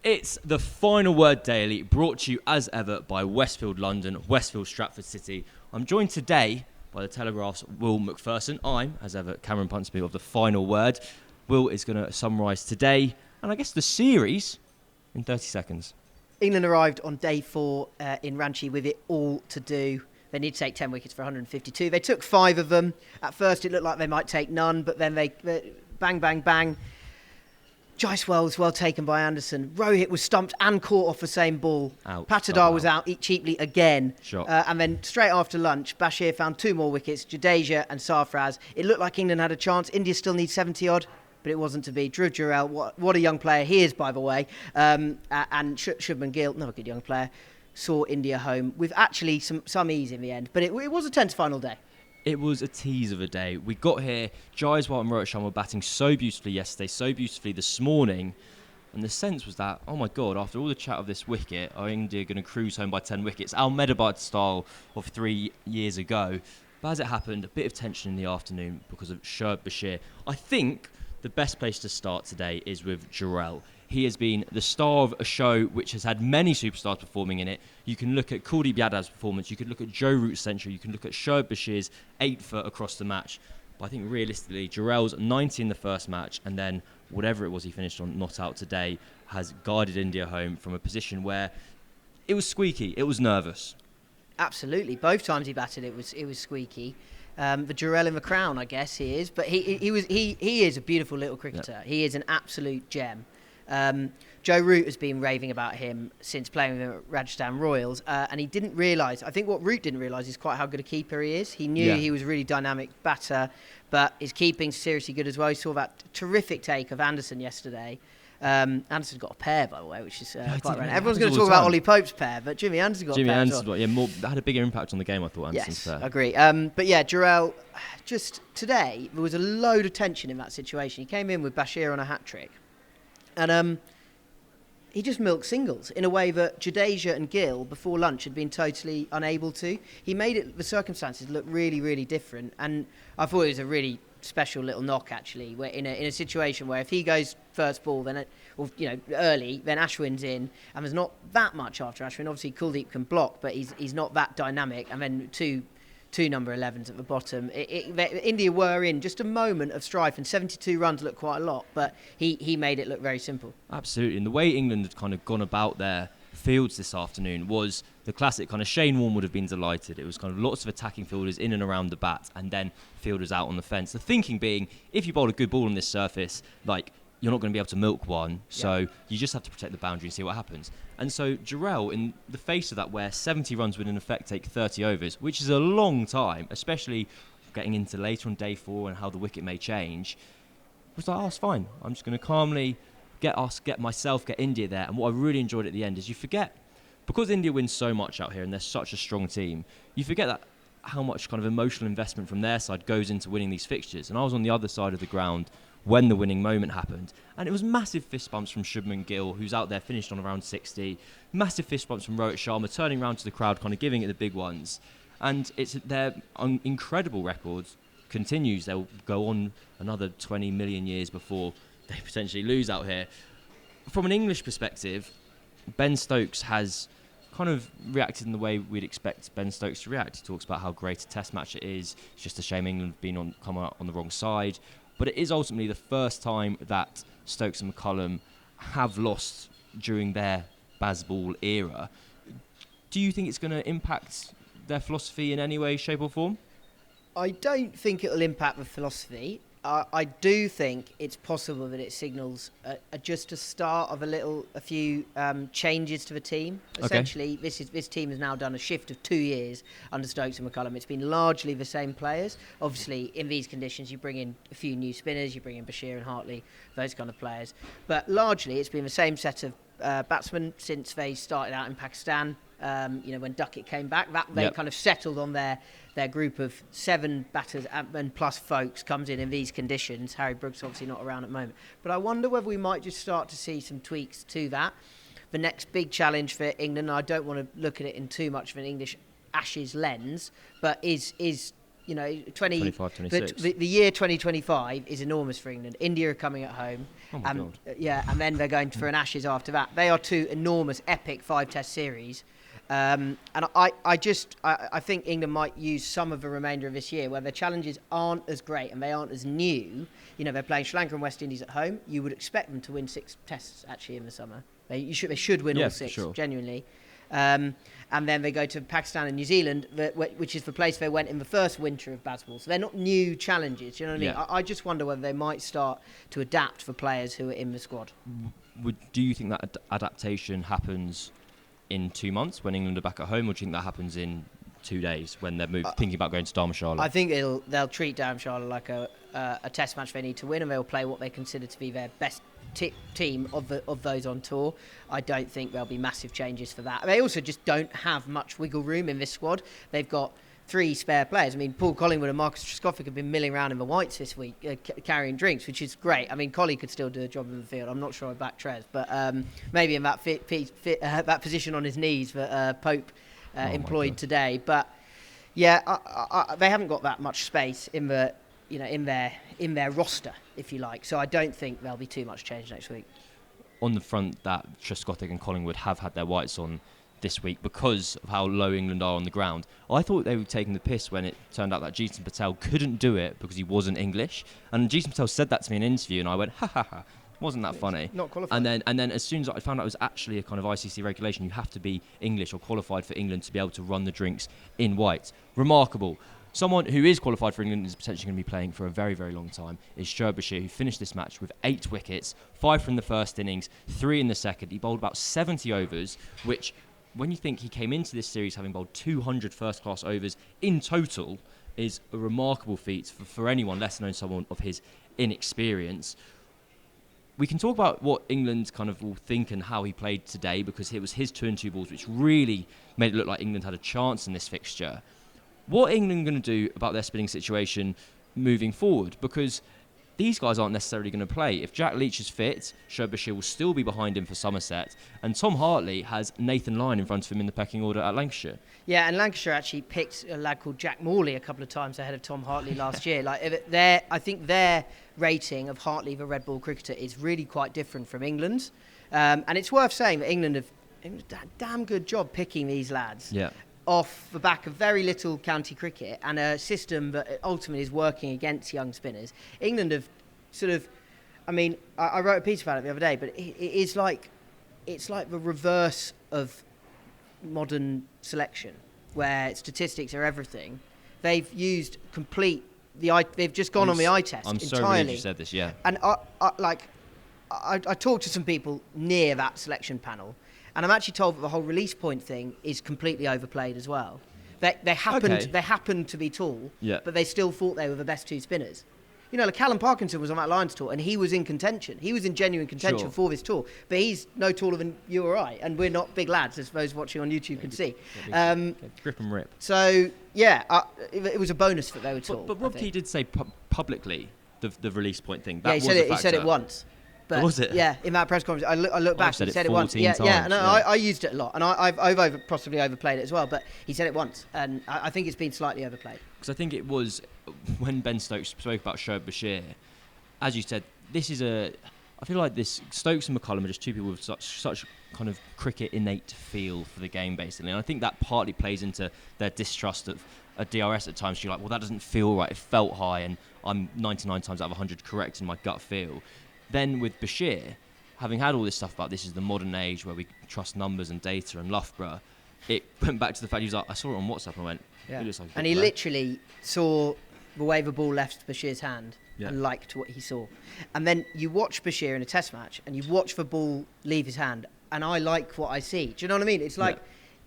It's the Final Word Daily, brought to you as ever by Westfield London, Westfield Stratford City. I'm joined today by the Telegraph's Will Macpherson. I'm, as ever, Cameron Ponsonby of the Final Word. Will is going to summarise today, and I guess the series, in 30 seconds. England arrived on day 4 in Ranchi with it all to do. They need to take 10 wickets for 152. They took 5 of them. At first it looked like they might take none, but then they bang, bang, bang. Jaiswal was well taken by Anderson. Rohit was stumped and caught off the same ball. Patidar was out cheaply again. And then straight after lunch, Bashir found 2 more wickets, Jadeja and Sarfraz. It looked like England had a chance. India still needs 70-odd, but it wasn't to be. Dhruv Jurel, what a young player he is, by the way. And Shubman Gill, another good young player, saw India home with actually some ease in the end. But it was a tense final day. It was a tease of a day. We got here, Jaiswal and Rohit Sharma were batting so beautifully yesterday, so beautifully this morning. And the sense was that, oh my God, after all the chat of this wicket, are India going to cruise home by 10 wickets? Ahmedabad style of 3 years ago. But as it happened, a bit of tension in the afternoon because of Bashir. I think the best place to start today is with Jurel. He has been the star of a show which has had many superstars performing in it. You can look at Kuldeep Yadav's performance, you could look at Joe Root's century, you can look at Shoaib Bashir's 8-foot across the match. But I think realistically, Jurel's 90 in the first match, and then whatever it was he finished on not out today, has guided India home from a position where it was squeaky, it was nervous. Absolutely. Both times he batted, it was squeaky. The Jurel in the crown, I guess he is. But he is a beautiful little cricketer. Yep. He is an absolute gem. Joe Root has been raving about him since playing with him at Rajasthan Royals, and he didn't realise, I think what Root didn't realise is quite how good a keeper he is. He knew he was a really dynamic batter, but his keeping's seriously good as well. He saw that terrific take of Anderson yesterday. Anderson got a pair, by the way, which is quite rare. Everyone's going to talk about Ollie Pope's pair, but Jimmy Anderson got a pair as well. That had a bigger impact on the game, I thought, Anderson's pair. Yes, I agree. But yeah, Jurel, just today, there was a load of tension in that situation. He came in with Bashir on a hat-trick. And he just milked singles in a way that Jadeja and Gill before lunch had been totally unable to. He made the circumstances look really, really different. And I thought it was a really special little knock, actually, where in a situation where if he goes first ball, then early, then Ashwin's in, and there's not that much after Ashwin. Obviously, Kuldeep can block, but he's not that dynamic. And then two number 11s at the bottom. India were in just a moment of strife, and 72 runs looked quite a lot, but he made it look very simple. Absolutely, and the way England had kind of gone about their fields this afternoon was the classic kind of Shane Warne would have been delighted. It was kind of lots of attacking fielders in and around the bat, and then fielders out on the fence. The thinking being, if you bowl a good ball on this surface, you're not going to be able to milk one, so you just have to protect the boundary and see what happens. And so Jurel, in the face of that, where 70 runs would in effect take 30 overs, which is a long time, especially getting into later on day 4 and how the wicket may change, was like, it's fine. I'm just going to calmly get India there. And what I really enjoyed at the end is you forget, because India wins so much out here and they're such a strong team, you forget that how much kind of emotional investment from their side goes into winning these fixtures. And I was on the other side of the ground when the winning moment happened. And it was massive fist bumps from Shubman Gill, who's out there, finished on around 60. Massive fist bumps from Rohit Sharma, turning around to the crowd, kind of giving it the big ones. And it's their incredible records continues. They'll go on another 20 million years before they potentially lose out here. From an English perspective, Ben Stokes has kind of reacted in the way we'd expect Ben Stokes to react. He talks about how great a test match it is. It's just a shame England have come out on the wrong side. But it is ultimately the first time that Stokes and McCullum have lost during their Bazball era. Do you think it's going to impact their philosophy in any way, shape or form? I don't think it'll impact the philosophy. I do think it's possible that it signals just a start of a few changes to the team. Okay. Essentially, this team has now done a shift of 2 years under Stokes and McCullum. It's been largely the same players. Obviously, in these conditions, you bring in a few new spinners, you bring in Bashir and Hartley, those kind of players. But largely, it's been the same set of batsmen since they started out in Pakistan. When Duckett came back, they kind of settled on their group of 7 batters and plus folks comes in these conditions. Harry Brooks obviously not around at the moment. But I wonder whether we might just start to see some tweaks to that. The next big challenge for England, and I don't want to look at it in too much of an English Ashes lens, but is 25, 26. The year 2025 is enormous for England. India are coming at home. Oh my God. And then they're going for an Ashes after that. They are two enormous, epic 5-test series. And I think England might use some of the remainder of this year where their challenges aren't as great and they aren't as new. They're playing Sri Lanka and West Indies at home. You would expect them to win 6 tests actually in the summer. They should win all 6, sure. genuinely. And then they go to Pakistan and New Zealand, which is the place they went in the first winter of Bazball. So they're not new challenges. You know what I mean? Yeah. I just wonder whether they might start to adapt for players who are in the squad. Do you think that adaptation happens in 2 months when England are back at home, or do you think that happens in 2 days when they're thinking about going to Dharamshala? I think they'll treat Dharamshala like a test match they need to win, and they'll play what they consider to be their best team of those on tour. I don't think there'll be massive changes for that. They also just don't have much wiggle room in this squad. They've got 3 spare players. I mean, Paul Collingwood and Marcus Trescothick have been milling around in the whites this week, carrying drinks, which is great. I mean, Collie could still do a job in the field. I'm not sure I back Trez, but maybe in that that position on his knees that Pope employed today. But yeah, they haven't got that much space in the in their roster, if you like. So I don't think there'll be too much change next week. On the front, that Trescothick and Collingwood have had their whites on this week because of how low England are on the ground. I thought they were taking the piss when it turned out that Jeetan Patel couldn't do it because he wasn't English. And Jeetan Patel said that to me in an interview, and I went, ha ha ha. Wasn't that funny? Not qualified. And then as soon as I found out it was actually a kind of ICC regulation, you have to be English or qualified for England to be able to run the drinks in white. Remarkable. Someone who is qualified for England and is potentially going to be playing for a very, very long time is Shoaib Bashir, who finished this match with 8 wickets, 5 from the first innings, 3 in the second. He bowled about 70 overs, which, when you think he came into this series having bowled 200 first-class overs in total, is a remarkable feat for anyone, less known someone of his inexperience. We can talk about what England kind of will think and how he played today, because it was his 2 and 2 balls which really made it look like England had a chance in this fixture. What are England going to do about their spinning situation moving forward? Because these guys aren't necessarily going to play. If Jack Leach is fit, Shoaib Bashir will still be behind him for Somerset, and Tom Hartley has Nathan Lyon in front of him in the pecking order at Lancashire. Yeah, and Lancashire actually picked a lad called Jack Morley a couple of times ahead of Tom Hartley last year. I think their rating of Hartley, the red ball cricketer, is really quite different from England's. And it's worth saying that England have done a damn good job picking these lads. Yeah. Off the back of very little county cricket and a system that ultimately is working against young spinners. England have sort of, I wrote a piece about it the other day, but it's like the reverse of modern selection, where statistics are everything. They've used they've just gone on the eye test entirely. I'm so relieved you said this, yeah. And I talked to some people near that selection panel, and I'm actually told that the whole release point thing is completely overplayed as well. They happened to be tall, but they still thought they were the best 2 spinners. Callum Parkinson was on that Lions tour, and he was in contention. He was in genuine contention for this tour, but he's no taller than you or I, and we're not big lads, as those watching on YouTube can see. Grip and rip. So, yeah, it was a bonus that they were tall. But Rob Key did say publicly the release point thing. He said it once. But was it? Yeah, in that press conference, I look back. He said it once. Times, I used it a lot, and I've possibly overplayed it as well. But he said it once, and I think it's been slightly overplayed. Because I think it was when Ben Stokes spoke about Shoaib Bashir. As you said, I feel like this Stokes and McCullum are just 2 people with such kind of cricket innate feel for the game, basically. And I think that partly plays into their distrust of a DRS at times. You're like, well, that doesn't feel right. It felt high, and I'm 99 times out of 100 correct in my gut feel. Then with Bashir, having had all this stuff about this is the modern age where we trust numbers and data and Loughborough, it went back to the fact he was like, I saw it on WhatsApp and I went, it looks like a and he literally saw the way the ball left Bashir's hand and liked what he saw. And then you watch Bashir in a test match and you watch the ball leave his hand, and I like what I see. Do you know what I mean? It's like,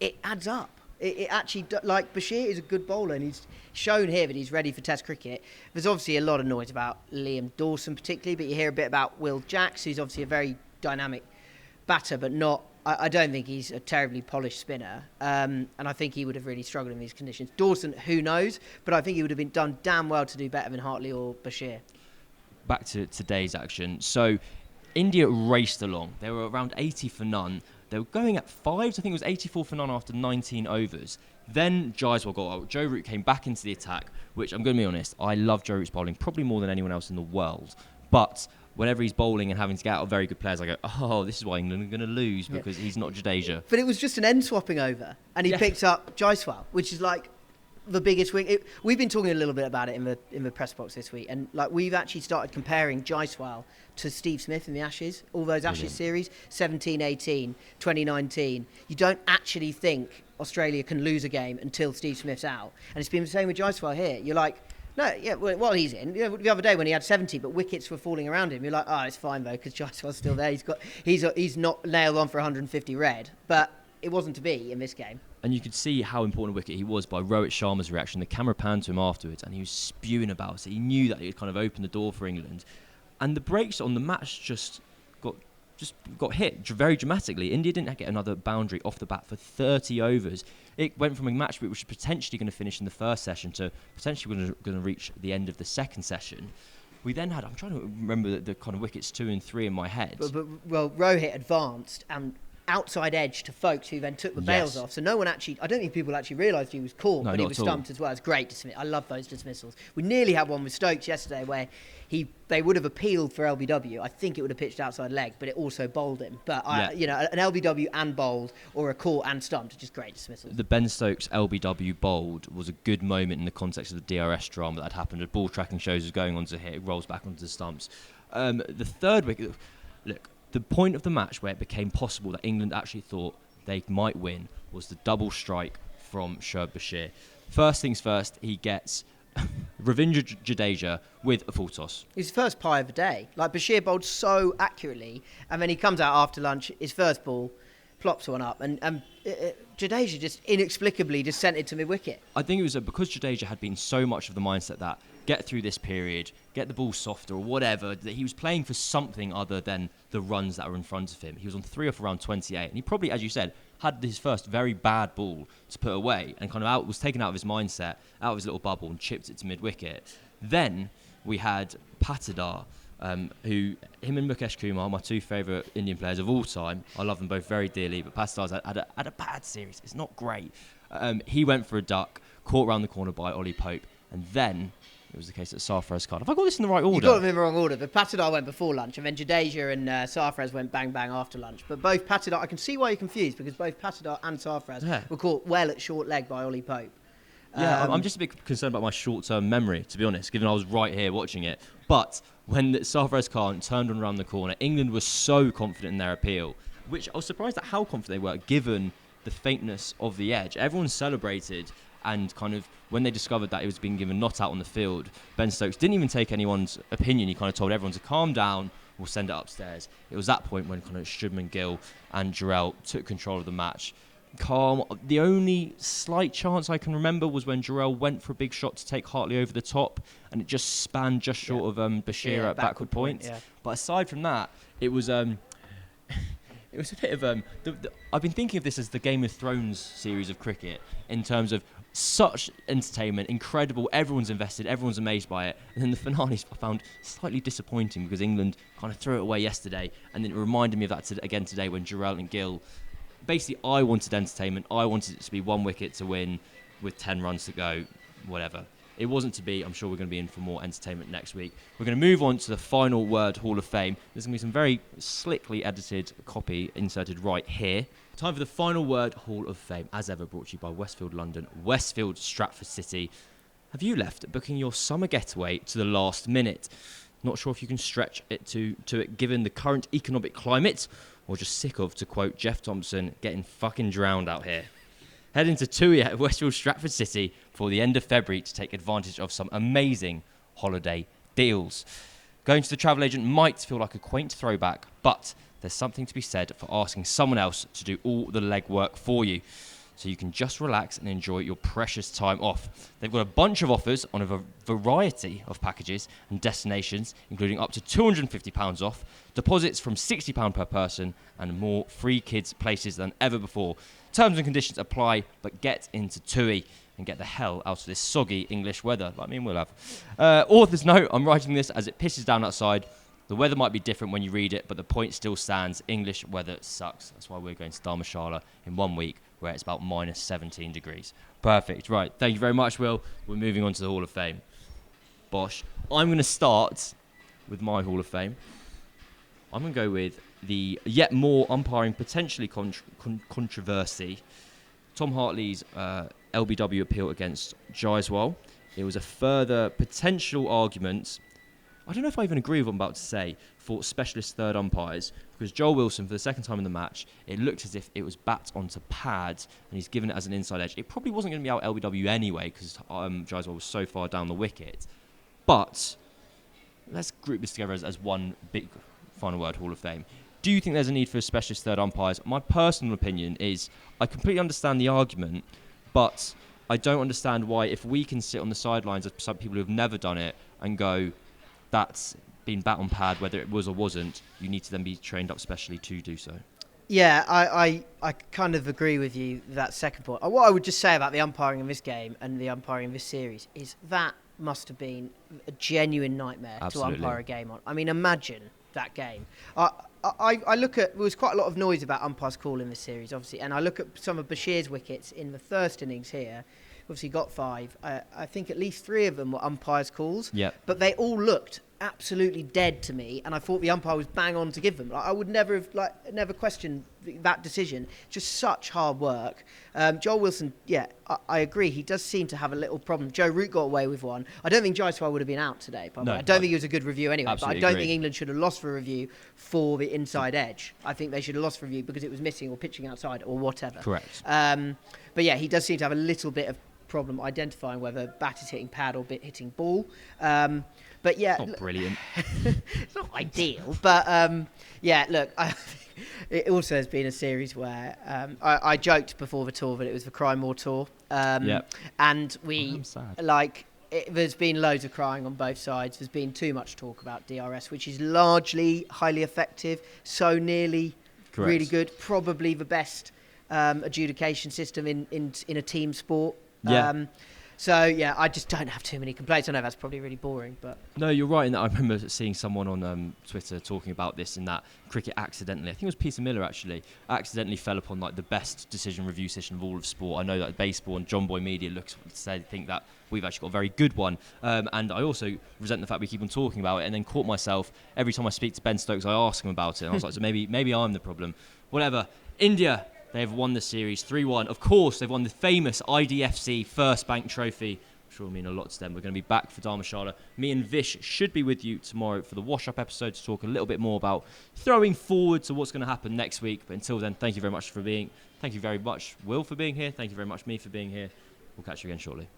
it adds up. It actually, like, Bashir is a good bowler, and he's shown here that he's ready for Test cricket. There's obviously a lot of noise about Liam Dawson particularly, but you hear a bit about Will Jacks, who's obviously a very dynamic batter, but not. I don't think he's a terribly polished spinner, and I think he would have really struggled in these conditions. Dawson, who knows, but I think he would have been done damn well to do better than Hartley or Bashir. Back to today's action. So India raced along. They were around 80 for none. They were going at fives. I think it was 84 for none after 19 overs. Then Jaiswal got out. Joe Root came back into the attack, which I'm going to be honest, I love Joe Root's bowling probably more than anyone else in the world. But whenever he's bowling and having to get out of very good players, I go, oh, this is why England are going to lose because he's not Jadeja. But it was just an end swapping over, and he picked up Jaiswal, which is like the biggest wing. We've been talking a little bit about it in the press box this week, and like we've actually started comparing Jaiswal to Steve Smith in the Ashes, all those Ashes series, 17, 18, 2019. You don't actually think Australia can lose a game until Steve Smith's out, and it's been the same with Jaiswal here. You're like, no, well, he's in. The other day when he had 70, but wickets were falling around him, you're like, oh, it's fine though, because Jaiswal's still there. He's not nailed on for 150 red, but it wasn't to be in this game. And you could see how important a wicket he was by Rohit Sharma's reaction. The camera panned to him afterwards, and he was spewing about it. He knew that he had kind of opened the door for England. And the breaks on the match just got hit very dramatically. India didn't get another boundary off the bat for 30 overs. It went from a match which was potentially going to finish in the first session to potentially going to reach the end of the second session. We then had, I'm trying to remember the kind of wickets 2 and 3 in my head. Well, Rohit advanced and outside edge to Folks, who then took the bails off. So no one actually, I don't think people actually realised he was caught, but he was stumped as well. It's great dismissal. I love those dismissals. We nearly had one with Stokes yesterday where they would have appealed for LBW. I think it would have pitched outside leg, but it also bowled him. But an LBW and bowled, or a caught and stumped, just great dismissals. The Ben Stokes LBW bowled was a good moment in the context of the DRS drama that had happened. The ball tracking shows was going on to hit, it rolls back onto the stumps. The third wicket, look, the point of the match where it became possible that England actually thought they might win was the double strike from Shoaib Bashir. First things first, he gets Ravindra Jadeja with a full toss. His first pie of the day. Like, Bashir bowled so accurately, and then he comes out after lunch, his first ball, plops one up, and Jadeja just inexplicably just sent it to mid-wicket. I think it was because Jadeja had been so much of the mindset that get through this period, get the ball softer or whatever, that he was playing for something other than the runs that were in front of him. He was on 3 off around 28, and he probably, as you said, had his first very bad ball to put away and kind of was taken out of his mindset, out of his little bubble, and chipped it to mid-wicket. Then we had Patidar, him and Mukesh Kumar, my 2 favourite Indian players of all time. I love them both very dearly, but Patidar's had a bad series. It's not great. He went for a duck, caught round the corner by Ollie Pope, and then it was the case that Sarfaraz card. Have I got this in the right order? You got them in the wrong order, but Patidar went before lunch, and then Jadeja and Sarfaraz went bang bang after lunch. But both Patidar, I can see why you're confused, because both Patidar and Sarfaraz were caught well at short leg by Ollie Pope. Yeah, I'm just a bit concerned about my short-term memory, to be honest, given I was right here watching it. But when Sarfaraz Khan turned around the corner, England was so confident in their appeal, which I was surprised at how confident they were, given the faintness of the edge. Everyone celebrated, and kind of when they discovered that it was being given not out on the field, Ben Stokes didn't even take anyone's opinion. He kind of told everyone to calm down, we'll send it upstairs. It was that point when kind of Shubman, Gill and Jurel took control of the match. Calm. The only slight chance I can remember was when Jurel went for a big shot to take Hartley over the top, and it just spanned just short of Bashir at backward point. Yeah. But aside from that, it was it was a bit of I've been thinking of this as the Game of Thrones series of cricket, in terms of such entertainment, incredible, everyone's invested, everyone's amazed by it, and then the finales I found slightly disappointing because England kind of threw it away yesterday, and then it reminded me of that again today when Jurel and Gill. Basically, I wanted entertainment. I wanted it to be 1 wicket to win with 10 runs to go, whatever. It wasn't to be. I'm sure we're going to be in for more entertainment next week. We're going to move on to the Final Word Hall of Fame. There's going to be some very slickly edited copy inserted right here. Time for the Final Word Hall of Fame, as ever brought to you by Westfield London, Westfield Stratford City. Have you left booking your summer getaway to the last minute? Not sure if you can stretch it to it given the current economic climate, or just sick of, to quote Jeff Thompson, getting fucking drowned out here. Head into TUI at Westfield Stratford City for the end of February to take advantage of some amazing holiday deals. Going to the travel agent might feel like a quaint throwback, but there's something to be said for asking someone else to do all the legwork for you, so you can just relax and enjoy your precious time off. They've got a bunch of offers on a variety of packages and destinations, including up to £250 off, deposits from £60 per person, and more free kids places than ever before. Terms and conditions apply, but get into TUI and get the hell out of this soggy English weather, like me and Will have. Author's note, I'm writing this as it pisses down outside. The weather might be different when you read it, but the point still stands. English weather sucks. That's why we're going to Dharmashala in 1 week, where it's about minus 17 degrees. Perfect. Right. Thank you very much, Will. We're moving on to the Hall of Fame. Bosh. I'm going to start with my Hall of Fame. I'm going to go with the yet more umpiring potentially controversy. Tom Hartley's LBW appeal against Jaiswal. It was a further potential argument. I don't know if I even agree with what I'm about to say, for specialist third umpires, because Joel Wilson, for the second time in the match, it looked as if it was bat onto pad, and he's given it as an inside edge. It probably wasn't going to be out LBW anyway, because Jaiswal was so far down the wicket. But let's group this together as one big final word Hall of Fame. Do you think there's a need for specialist third umpires? My personal opinion is I completely understand the argument, but I don't understand why, if we can sit on the sidelines of some people who have never done it and go, that's been bat on pad, whether it was or wasn't, you need to then be trained up specially to do so. Yeah, I kind of agree with you, that second point. What I would just say about the umpiring in this game and the umpiring in this series is that must have been a genuine nightmare. Absolutely. To umpire a game on. I mean, imagine that game. I look at, there was quite a lot of noise about umpires call in this series, obviously, and I look at some of Bashir's wickets in the first innings here. Obviously got 5. I think at least 3 of them were umpires' calls. Yep. But they all looked absolutely dead to me, and I thought the umpire was bang on to give them. I would never have never questioned that decision. Just such hard work. Joel Wilson, yeah, I agree. He does seem to have a little problem. Joe Root got away with one. I don't think Jaiswal would have been out today. No, I don't think it was a good review anyway. But I don't think England should have lost for review for the inside edge. I think they should have lost for review because it was missing or pitching outside or whatever. Correct. But yeah, he does seem to have a little bit of problem identifying whether bat is hitting pad or hitting ball. But yeah, it's not brilliant. It's not ideal, but yeah, look, it also has been a series where I joked before the tour that it was the Cry More tour, and there's been loads of crying on both sides. There's been too much talk about DRS, which is largely highly effective, so nearly Correct. Really good, probably the best adjudication system in a team sport. Yeah. So, yeah, I just don't have too many complaints. I know that's probably really boring, but... No, you're right in that. I remember seeing someone on Twitter talking about this, in that cricket accidentally, I think it was Peter Miller actually, accidentally fell upon like the best decision review system of all of sport. I know that Baseball and John Boy Media think that we've actually got a very good one. And I also resent the fact we keep on talking about it, and then caught myself, every time I speak to Ben Stokes, I ask him about it. And I was like, so maybe I'm the problem. Whatever. India... They have won the series 3-1. Of course, they've won the famous IDFC First Bank trophy. I'm sure it'll mean a lot to them. We're going to be back for Dharmashala. Me and Vish should be with you tomorrow for the wash-up episode to talk a little bit more about throwing forward to what's going to happen next week. But until then, thank you very much, Will, for being here. Thank you very much, me, for being here. We'll catch you again shortly.